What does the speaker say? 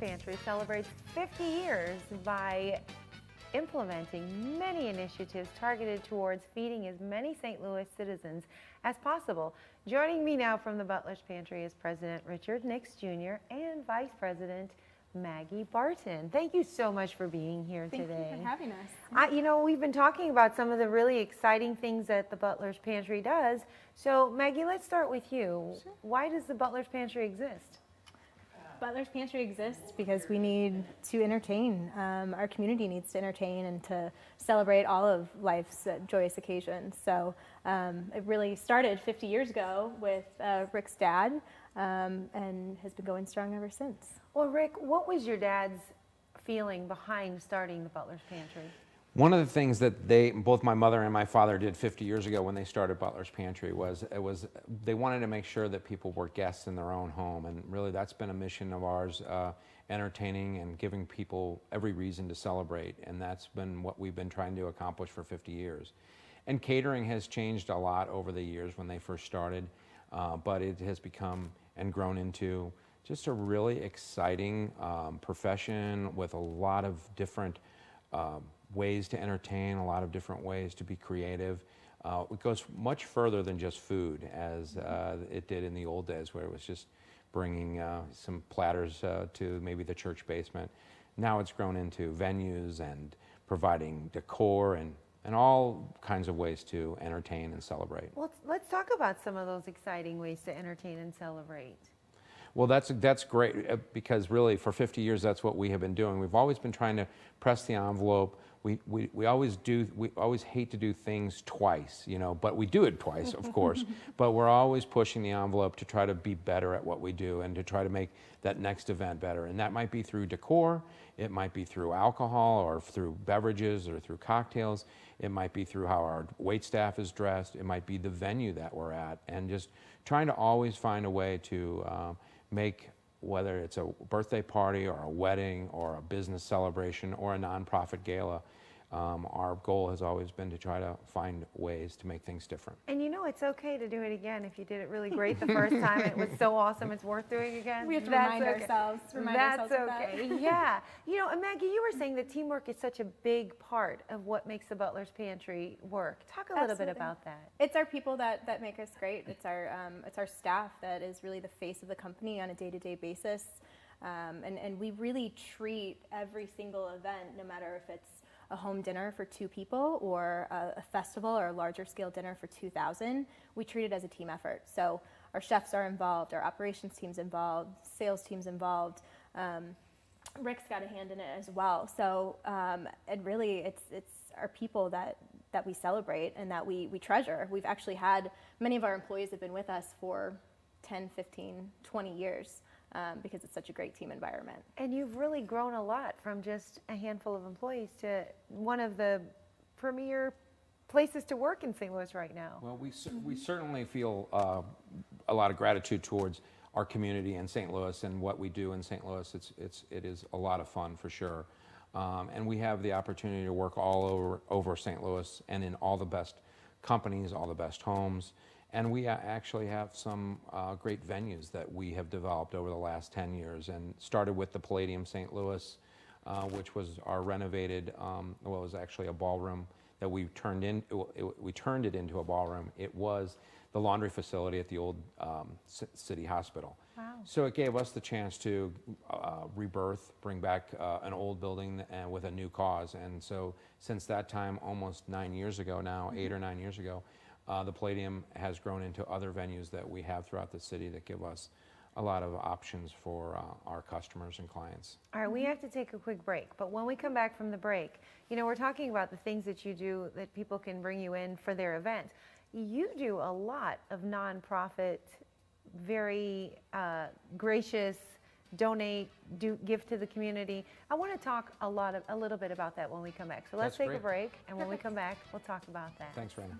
Pantry celebrates 50 years by implementing many initiatives targeted towards feeding as many St. Louis citizens as possible. Joining me now from the Butlers Pantry is President Richard Nix Jr. and Vice President Maggie Barton. Thank you so much for being here today. Thank you for having us. You know, we've been talking about some of the really exciting things that the Butlers Pantry does. So, Maggie, let's start with you. Sure. Why does the Butlers Pantry exist? Butlers Pantry exists because we need to entertain. Our community needs to entertain and to celebrate all of life's joyous occasions. So it really started 50 years ago with Rick's dad and has been going strong ever since. Well, Rick, what was your dad's feeling behind starting the Butlers Pantry? One of the things that both my mother and my father did 50 years ago when they started Butlers Pantry was they wanted to make sure that people were guests in their own home, and really that's been a mission of ours, entertaining and giving people every reason to celebrate, and that's been what we've been trying to accomplish for 50 years. And catering has changed a lot over the years when they first started, but it has become and grown into just a really exciting profession with a lot of different ways to entertain, a lot of different ways to be creative. It goes much further than just food, as it did in the old days, where it was just bringing some platters to maybe the church basement. Now it's grown into venues and providing decor and all kinds of ways to entertain and celebrate. Well, let's talk about some of those exciting ways to entertain and celebrate. Well, that's great, because really for 50 years that's what we have been doing. We've always been trying to press the envelope. We always hate to do things twice, you know, but we do it twice, of course. But we're always pushing the envelope to try to be better at what we do and to try to make that next event better. And that might be through decor, it might be through alcohol or through beverages or through cocktails. It might be through how our wait staff is dressed. It might be the venue that we're at, and just trying to always find a way to make, whether it's a birthday party or a wedding or a business celebration or a nonprofit gala, our goal has always been to try to find ways to make things different. And you know, it's okay to do it again if you did it really great the first time. It was so awesome, it's worth doing again. We have to remind ourselves. That's okay. Yeah. You know, and Maggie, you were saying that teamwork is such a big part of what makes the Butlers Pantry work. Talk a little bit about that. It's our people that make us great. It's our staff that is really the face of the company on a day-to-day basis. And we really treat every single event, no matter if it's a home dinner for 2 people or a festival or a larger scale dinner for 2,000, we treat it as a team effort. So our chefs are involved, our operations team's involved, sales team's involved. Rick's got a hand in it as well. So and really it's our people that we celebrate and that we treasure. We've actually had many of our employees have been with us for 10, 15, 20 years. Because it's such a great team environment. And you've really grown a lot from just a handful of employees to one of the premier places to work in St. Louis right now. Well, we certainly feel a lot of gratitude towards our community in St. Louis and what we do in St. Louis. It is a lot of fun for sure. And we have the opportunity to work all over St. Louis and in all the best companies, all the best homes. And we actually have some great venues that we have developed over the last 10 years, and started with the Palladium St. Louis, which was our renovated, well, it was actually a ballroom that we turned it into a ballroom. It was the laundry facility at the old city hospital. Wow. So it gave us the chance to rebirth, bring back an old building with a new cause. And so since that time, almost 9 years ago now, 8 or 9 years ago, the Palladium has grown into other venues that we have throughout the city that give us a lot of options for our customers and clients. All right, we have to take a quick break, but when we come back from the break, you know, we're talking about the things that you do that people can bring you in for their event. You do a lot of nonprofit, very gracious, donate, give to the community. I want to talk a little bit about that when we come back. So let's take a break, and when we come back, we'll talk about that. Thanks, Raynah.